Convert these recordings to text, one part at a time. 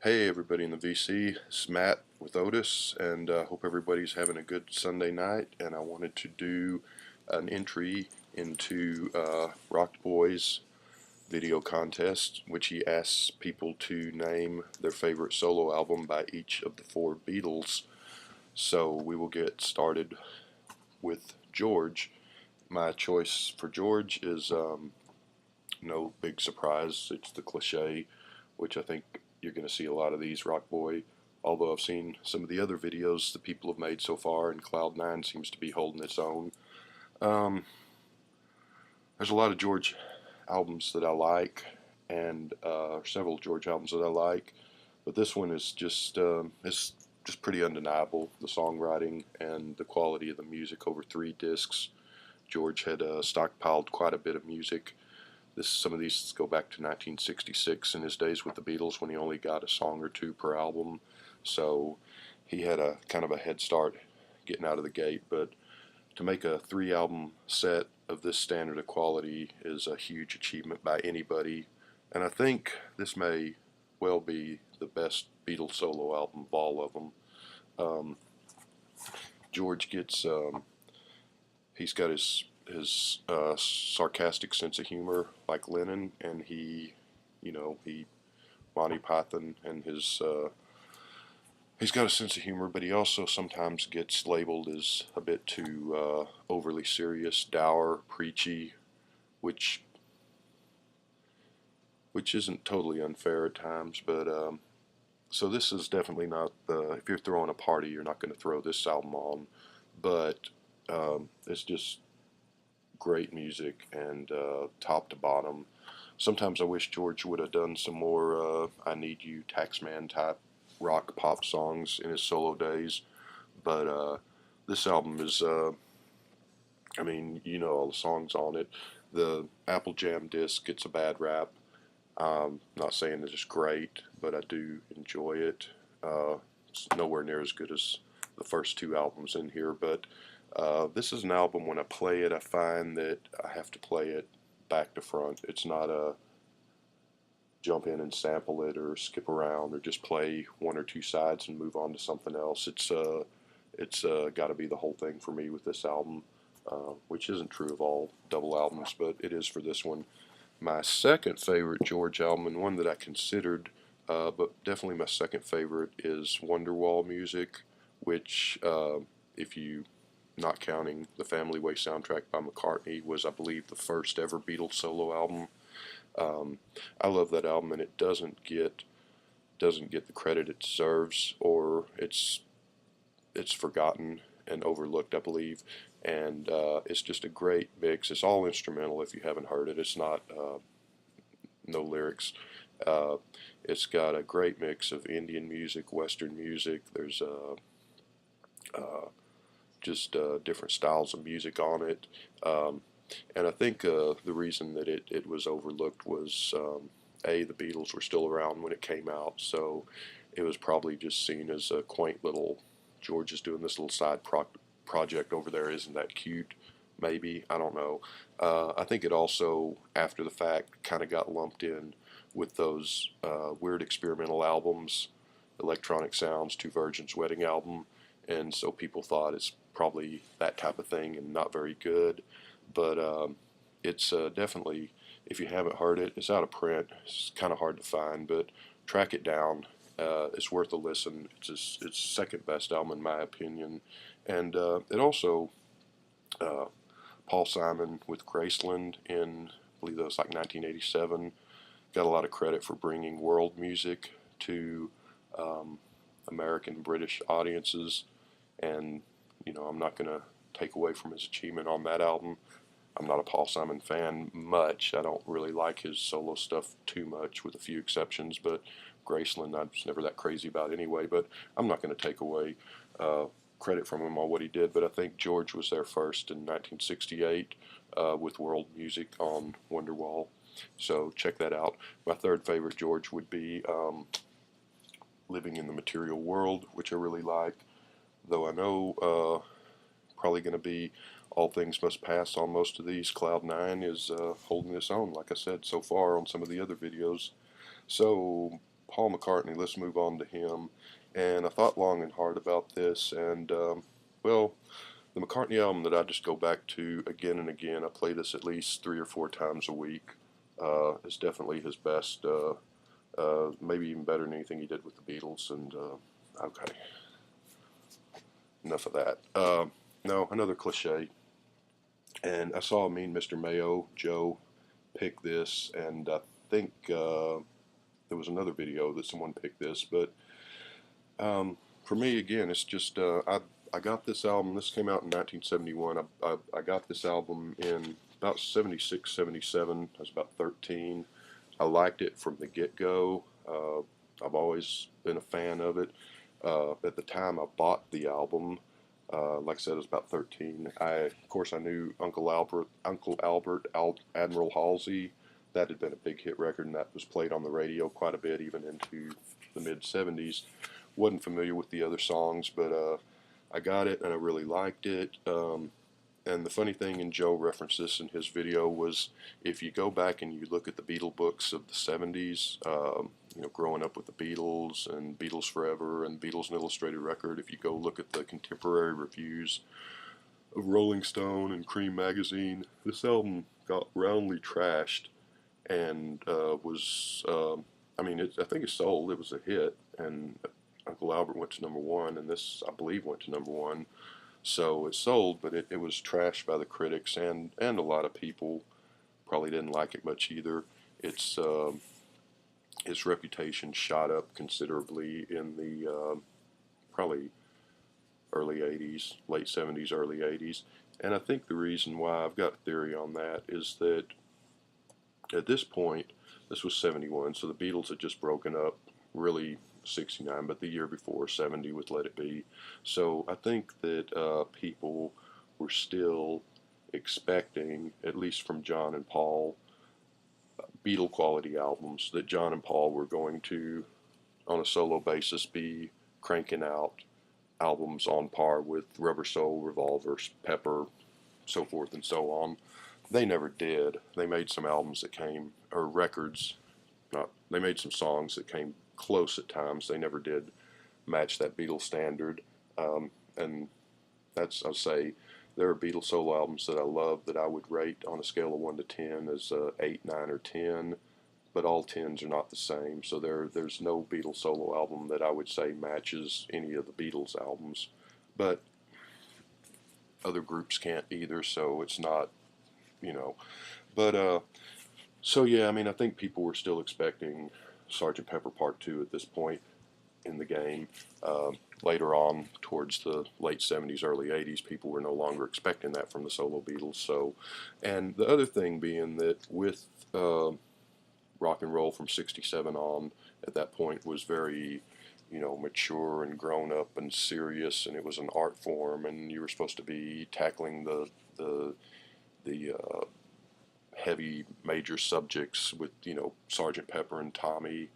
Hey everybody in the VC, it's Matt with Otis, and hope everybody's having a good Sunday night. And I wanted to do an entry into Rockboy680's video contest, which he asks people to name their favorite solo album by each of the four Beatles. So we will get started with George. My choice for George is no big surprise. It's the cliche, which I think you're going to see a lot of these Rock Boy. Although I've seen some of the other videos that people have made so far, and Cloud9 seems to be holding its own. Um, there's a lot of George albums that I like, and several George albums that I like, but this one is it's just pretty undeniable. The songwriting and the quality of the music over 3 discs. George had stockpiled quite a bit of music. Some of these go back to 1966 in his days with the Beatles when he only got a song or two per album. So he had a kind of a head start getting out of the gate. But to make a 3 album set of this standard of quality is a huge achievement by anybody. And I think this may well be the best Beatles solo album of all of them. George gets he's got his sarcastic sense of humor like Lennon, and he Monty Python and he's got a sense of humor, but he also sometimes gets labeled as a bit too overly serious, dour, preachy, which isn't totally unfair at times. But so this is definitely not if you're throwing a party, you're not going to throw this album on, but it's just great music, and top to bottom. Sometimes I wish George would have done some more I Need You, Taxman type rock pop songs in his solo days, but this album is, I mean, you know all the songs on it. The Apple Jam disc gets a bad rap. Not saying that it's great, but I do enjoy it. It's nowhere near as good as the first 2 albums in here, but this is an album, when I play it, I find that I have to play it back to front. It's not a jump in and sample it or skip around or just play 1 or 2 sides and move on to something else. It's got to be the whole thing for me with this album, which isn't true of all double albums, but it is for this one. My second favorite George album, and one that I considered, but definitely my second favorite, is Wonderwall Music, which, if you not counting the Family Way soundtrack by McCartney, was, I believe, the first ever Beatles solo album. I love that album, and it doesn't get the credit it deserves, or it's forgotten and overlooked, I believe. And it's just a great mix. It's all instrumental. If you haven't heard it, it's not no lyrics. It's got a great mix of Indian music, Western music. There's just different styles of music on it. And I think the reason that it was overlooked was, the Beatles were still around when it came out, so it was probably just seen as a quaint little, George is doing this little side project over there, isn't that cute? Maybe, I don't know. I think it also, after the fact, kind of got lumped in with those weird experimental albums, Electronic Sounds, Two Virgins Wedding Album, and so people thought it's probably that type of thing and not very good. But it's definitely, if you haven't heard it, it's out of print. It's kind of hard to find, but track it down. It's worth a listen. It's second best album in my opinion, and it also Paul Simon with Graceland in, I believe that was like 1987, got a lot of credit for bringing world music to American British audiences, and I'm not going to take away from his achievement on that album. I'm not a Paul Simon fan much. I don't really like his solo stuff too much, with a few exceptions, but Graceland I was never that crazy about anyway. But I'm not going to take away credit from him on what he did, but I think George was there first in 1968 with world music on Wonderwall. So check that out. My third favorite George would be Living in the Material World, which I really like, though I know probably going to be All Things Must Pass on most of these. Cloud9 is holding its own, like I said, so far on some of the other videos. So Paul McCartney, let's move on to him. And I thought long and hard about this, and well, the McCartney album that I just go back to again and again, I play this at least 3 or 4 times a week, is definitely his best, maybe even better than anything he did with the Beatles. And okay, enough of that. No, another cliche. And I saw me and Mr. Mayo, Joe, pick this, and I think there was another video that someone picked this, but for me, again, it's just I got this album. This came out in 1971. I got this album in about 76, 77. I was about 13. I liked it from the get-go. I've always been a fan of it. At the time I bought the album, like I said, I was about 13. Of course, I knew Uncle Albert, Admiral Halsey. That had been a big hit record, and that was played on the radio quite a bit, even into the mid 70s. Wasn't familiar with the other songs, but I got it and I really liked it. And the funny thing, and Joe referenced this in his video, was if you go back and you look at the Beatle books of the 70s, growing up with the Beatles and Beatles Forever and Beatles an Illustrated Record, if you go look at the contemporary reviews of Rolling Stone and Cream Magazine, this album got roundly trashed and was, I think it sold, it was a hit, and Uncle Albert went to #1, and this, I believe, went to #1. So it sold, but it was trashed by the critics, and a lot of people probably didn't like it much either. Its reputation shot up considerably in the probably early 80s, late 70s, early 80s. And I think the reason why, I've got a theory on that, is that at this point, this was 71, so the Beatles had just broken up, really 69, but the year before, 70, with Let It Be. So I think that people were still expecting, at least from John and Paul, Beatle quality albums, that John and Paul were going to, on a solo basis, be cranking out albums on par with Rubber Soul, Revolver, Pepper, so forth and so on. They never did. They made some albums that came, or records, they made some songs that came close at times. They never did match that Beatles standard. And that's, I'll say, there are Beatles solo albums that I love that I would rate on a scale of 1 to 10 as 8, 9, or 10, but all 10s are not the same. So there's no Beatles solo album that I would say matches any of the Beatles albums. But other groups can't either, so it's not, But, so yeah, I think people were still expecting Sergeant Pepper Part 2 at this point in the game. Later on, towards the late 70s, early 80s, people were no longer expecting that from the solo Beatles. So, and the other thing being that with rock and roll from 67 on, at that point, was very, mature and grown up and serious, and it was an art form, and you were supposed to be tackling the heavy major subjects with, Sergeant Pepper and Tommy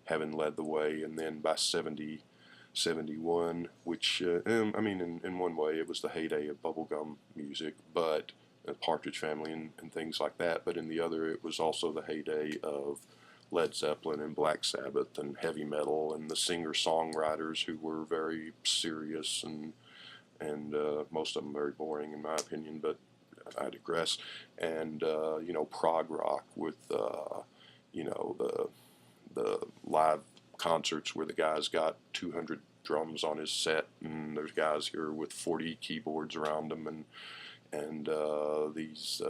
having led the way. And then by 70, 71, which, in one way it was the heyday of bubblegum music, but Partridge Family and things like that, but in the other it was also the heyday of Led Zeppelin and Black Sabbath and heavy metal and the singer-songwriters who were very serious and most of them very boring in my opinion, but I digress. And prog rock with the live concerts where the guy's got 200 drums on his set, and there's guys here with 40 keyboards around them, and these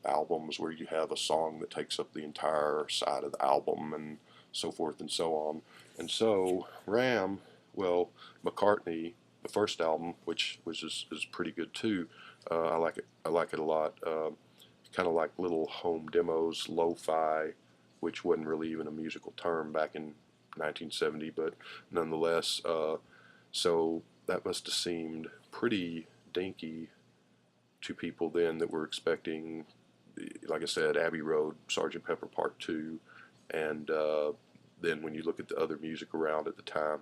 albums where you have a song that takes up the entire side of the album, and so forth and so on. And so Ram, well, McCartney, the first album, which is pretty good too. I like it. I like it a lot. Kind of like little home demos, lo-fi, which wasn't really even a musical term back in 1970, but nonetheless. So that must have seemed pretty dinky to people then that were expecting, like I said, Abbey Road, Sergeant Pepper Part 2, and then when you look at the other music around at the time,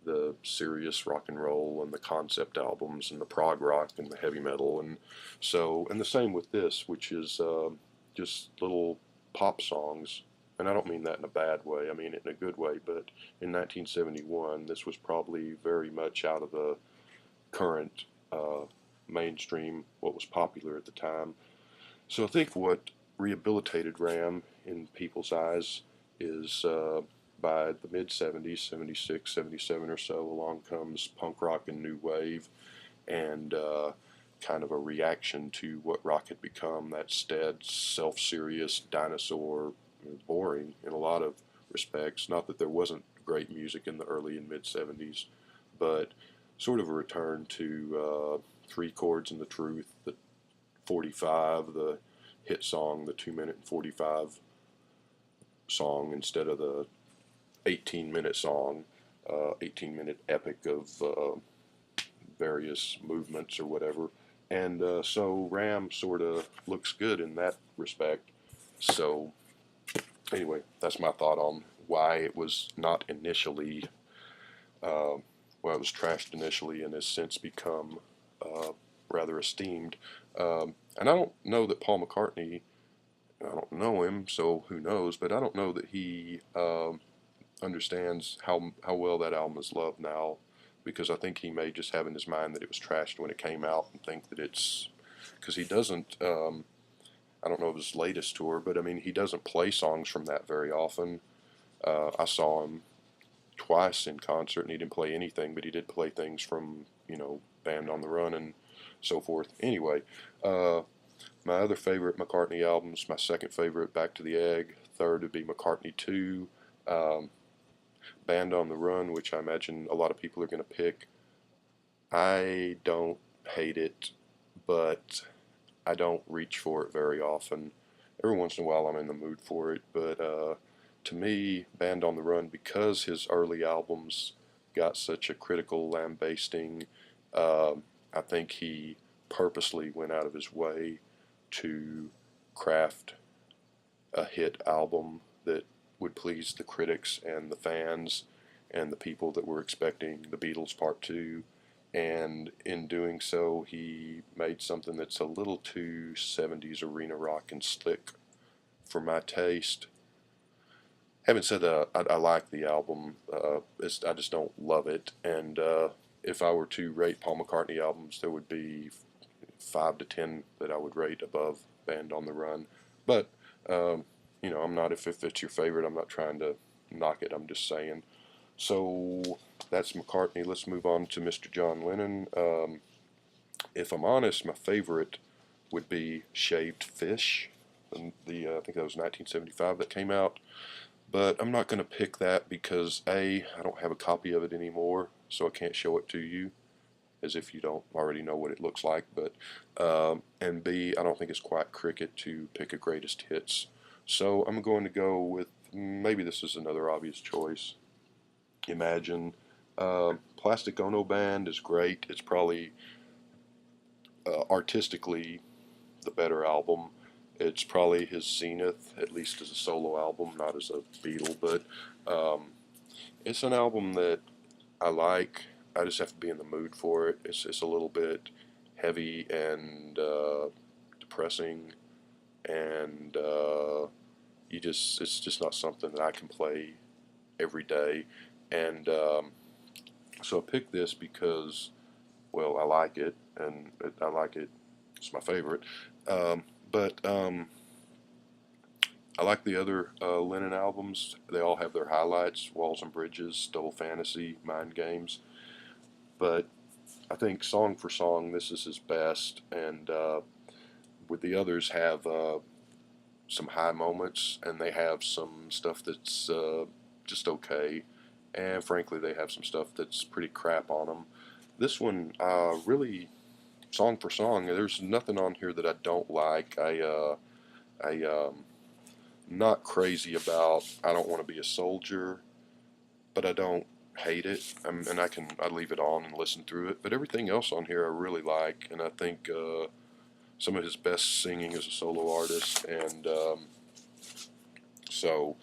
the serious rock and roll and the concept albums and the prog rock and the heavy metal, and the same with this, which is just little pop songs. and I don't mean that in a bad way, I mean it in a good way, but in 1971 this was probably very much out of the current mainstream, what was popular at the time. So I think what rehabilitated Ram in people's eyes is by the mid 70s, 76, 77 or so, along comes punk rock and new wave, and kind of a reaction to what rock had become, that stead, self-serious, dinosaur, boring in a lot of respects. Not that there wasn't great music in the early and mid 70s, but sort of a return to three chords and the truth, the 45, the hit song, the 2 minute and 45 song instead of the 18-minute song, 18-minute epic of various movements or whatever. And so Ram sort of looks good in that respect. So anyway, that's my thought on why it was not initially, well, it was trashed initially and has since become rather esteemed. And I don't know that Paul McCartney, I don't know him, so who knows, but I don't know that he understands how well that album is loved now, because I think he may just have in his mind that it was trashed when it came out and think that it's, because he doesn't, I don't know of his latest tour, but I mean, he doesn't play songs from that very often. I saw him twice in concert and he didn't play anything, but he did play things from, Band on the Run and so forth. Anyway, my other favorite McCartney albums, my second favorite, Back to the Egg. Third would be McCartney 2. Band on the Run, which I imagine a lot of people are going to pick. I don't hate it, but I don't reach for it very often. Every once in a while I'm in the mood for it, but to me, Band on the Run, because his early albums got such a critical lambasting, I think he purposely went out of his way to craft a hit album that would please the critics and the fans and the people that were expecting the Beatles Part 2. And in doing so, he made something that's a little too 70s arena rock and slick for my taste. Having said that, I like the album. I just don't love it. And if I were to rate Paul McCartney albums, there would be 5 to 10 that I would rate above Band on the Run. But I'm not, if it's your favorite, I'm not trying to knock it, I'm just saying. So that's McCartney. Let's move on to Mr. John Lennon. If I'm honest, my favorite would be Shaved Fish. And I think that was 1975 that came out. But I'm not going to pick that because A, I don't have a copy of it anymore, so I can't show it to you, as if you don't already know what it looks like. But and B, I don't think it's quite cricket to pick a greatest hits. So I'm going to go with, maybe this is another obvious choice, Imagine. Plastic Ono Band is great. It's probably artistically the better album. It's probably his zenith, at least as a solo album, not as a Beatle, but it's an album that I like. I just have to be in the mood for it. It's a little bit heavy and depressing, and it's just not something that I can play every day. And so I picked this because, well, I like it, and I like it. It's my favorite. But I like the other Lennon albums. They all have their highlights: Walls and Bridges, Double Fantasy, Mind Games. But I think song for song, this is his best. And with the others have some high moments, and they have some stuff that's just okay. And frankly, they have some stuff that's pretty crap on them. This one, really, song for song, there's nothing on here that I don't like. Not crazy about I Don't Want to Be a Soldier, but I don't hate it. And I leave it on and listen through it. But everything else on here I really like, and I think some of his best singing as a solo artist. And so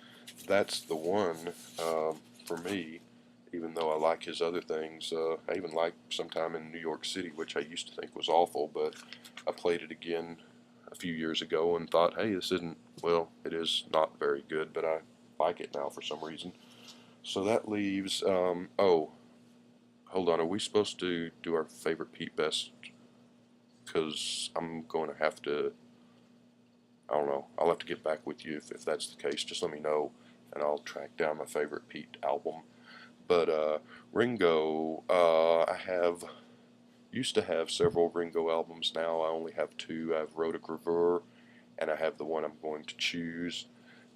that's the one for me. Even though I like his other things, I even like Sometime in New York City, which I used to think was awful, but I played it again a few years ago and thought, hey, this isn't, well, it is not very good, but I like it now for some reason. So that leaves, oh, hold on, are we supposed to do our favorite Pete Best? Because I'm going to have to, I don't know, I'll have to get back with you if that's the case. Just let me know, and I'll track down my favorite Pete album. But Ringo, I have used to have several Ringo albums. Now I only have two. I have Rhoda Gravure, and I have the one I'm going to choose.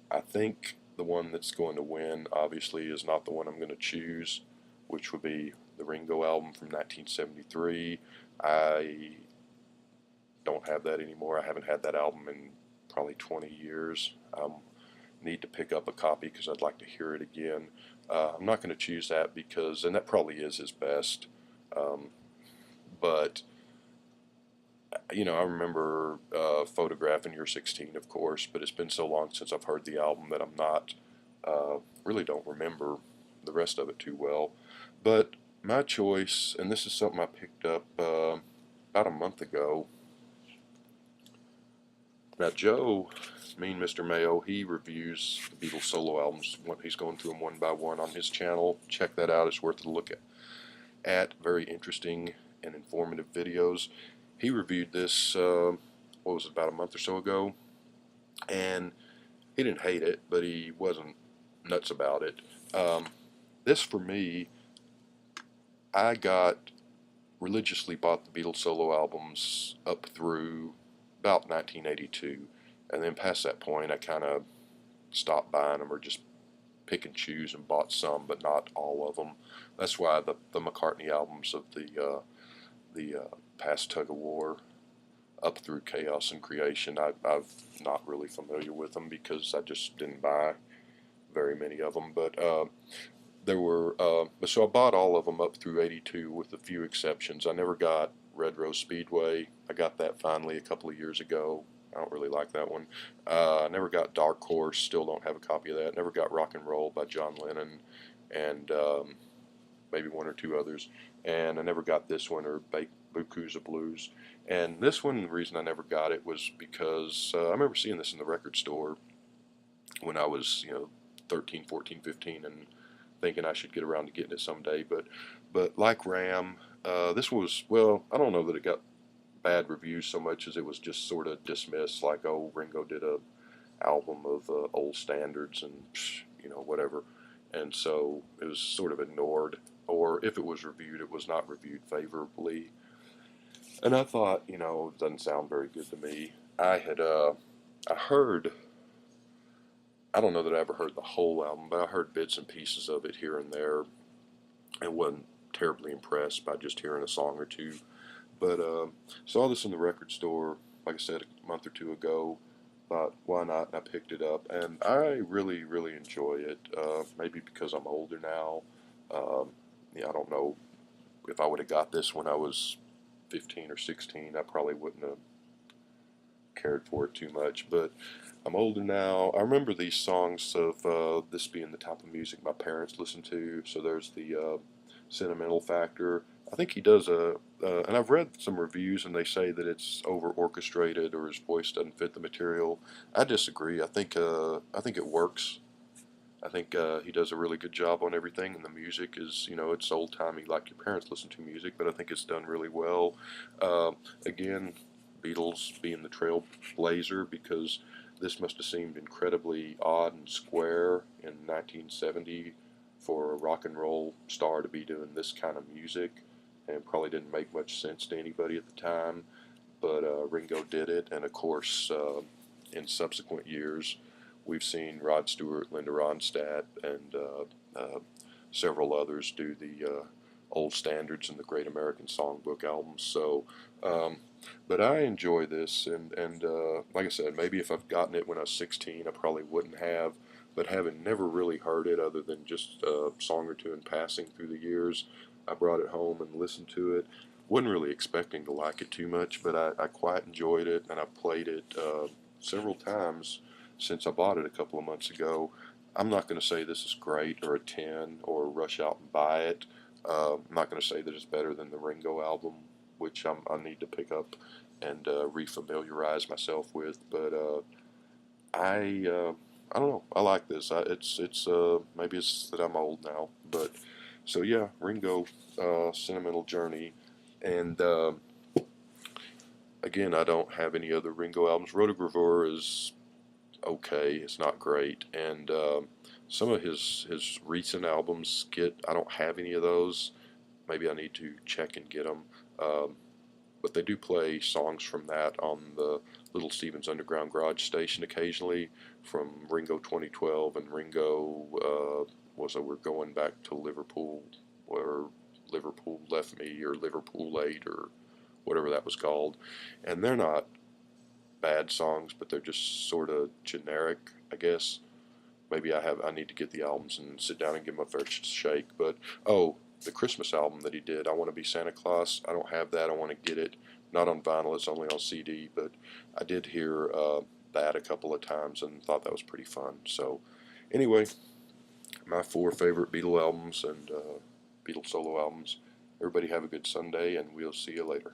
I think the one that's going to win, obviously, is not the one I'm going to choose, which would be the Ringo album from 1973. I don't have that anymore. I haven't had that album in probably 20 years. Need to pick up a copy because I'd like to hear it again. I'm not going to choose that because, and that probably is his best, but you know, I remember photographing Your 16, of course, but it's been so long since I've heard the album that I'm not, really don't remember the rest of it too well. But my choice, and this is something I picked up about a month ago. Now, Joe, Mean Mr. Mayo, he reviews the Beatles solo albums. He's going through them one by one on his channel. Check that out. It's worth a look at. Very interesting and informative videos. He reviewed this, what was it, about a month or so ago, and he didn't hate it, but he wasn't nuts about it. This, for me, I religiously bought the Beatles solo albums up through about 1982, and then past that point I kind of stopped buying them or just pick and choose and bought some, but not all of them. That's why the McCartney albums of the past Tug of War up through Chaos and Creation, I've not really familiar with them because I just didn't buy very many of them. But there were, so I bought all of them up through 82 with a few exceptions. I never got Red Rose Speedway. I got that finally a couple of years ago. I don't really like that one. I never got Dark Horse. Still don't have a copy of that. Never got Rock and Roll by John Lennon, and maybe one or two others. And I never got this one or Buku's of Blues. And this one, the reason I never got it was because I remember seeing this in the record store when I was, 13, 14, 15, and thinking I should get around to getting it someday. But like Ram, this was, well, I don't know that it got bad reviews so much as it was just sort of dismissed, like, oh, Ringo did a album of old standards and whatever, and so it was sort of ignored, or if it was reviewed, it was not reviewed favorably. And I thought, it doesn't sound very good to me. I heard, I don't know that I ever heard the whole album, but I heard bits and pieces of it here and there, and wasn't terribly impressed by just hearing a song or two. But saw this in the record store, like I said, a month or two ago. Thought, why not? And I picked it up, and I really, really enjoy it. Maybe because I'm older now. I don't know if I would have got this when I was 15 or 16. I probably wouldn't have cared for it too much. But I'm older now. I remember these songs of this being the type of music my parents listened to. So there's the sentimental factor. I think he does and I've read some reviews and they say that it's over orchestrated or his voice doesn't fit the material. I disagree. I think it works. I think he does a really good job on everything, and the music is, it's old timey like your parents listen to music, but I think it's done really well. Again, Beatles being the trailblazer, because this must have seemed incredibly odd and square in 1970 for a rock and roll star to be doing this kind of music, and probably didn't make much sense to anybody at the time, but Ringo did it, and of course in subsequent years we've seen Rod Stewart, Linda Ronstadt, and several others do the old standards and the Great American Songbook albums. So but I enjoy this, and like I said, maybe if I've gotten it when I was 16 I probably wouldn't have, but having never really heard it other than just a song or two in passing through the years, I brought it home and listened to it. Wasn't really expecting to like it too much, but I quite enjoyed it, and I played it several times since I bought it a couple of months ago. I'm not going to say this is great or a 10 or rush out and buy it. I'm not going to say that it's better than the Ringo album, which I need to pick up and refamiliarize myself with. But I don't know. I like this. It's maybe it's that I'm old now, but so yeah, Ringo, Sentimental Journey, and again, I don't have any other Ringo albums. Rotogravure is okay. It's not great, and some of his recent albums get. I don't have any of those. Maybe I need to check and get them. Um, but they do play songs from that on the Little Steven's Underground Garage Station occasionally, from Ringo 2012 and Ringo was it We're Going Back to Liverpool, or Liverpool Left Me, or Liverpool Late, or whatever that was called. And they're not bad songs, but they're just sort of generic, I guess. Maybe I need to get the albums and sit down and give them a fair shake. But oh, the Christmas album that he did, I Want to Be Santa Claus. I don't have that. I want to get it. Not on vinyl. It's only on CD. But I did hear that a couple of times and thought that was pretty fun. So anyway, my 4 favorite Beatle albums and Beatle solo albums. Everybody have a good Sunday, and we'll see you later.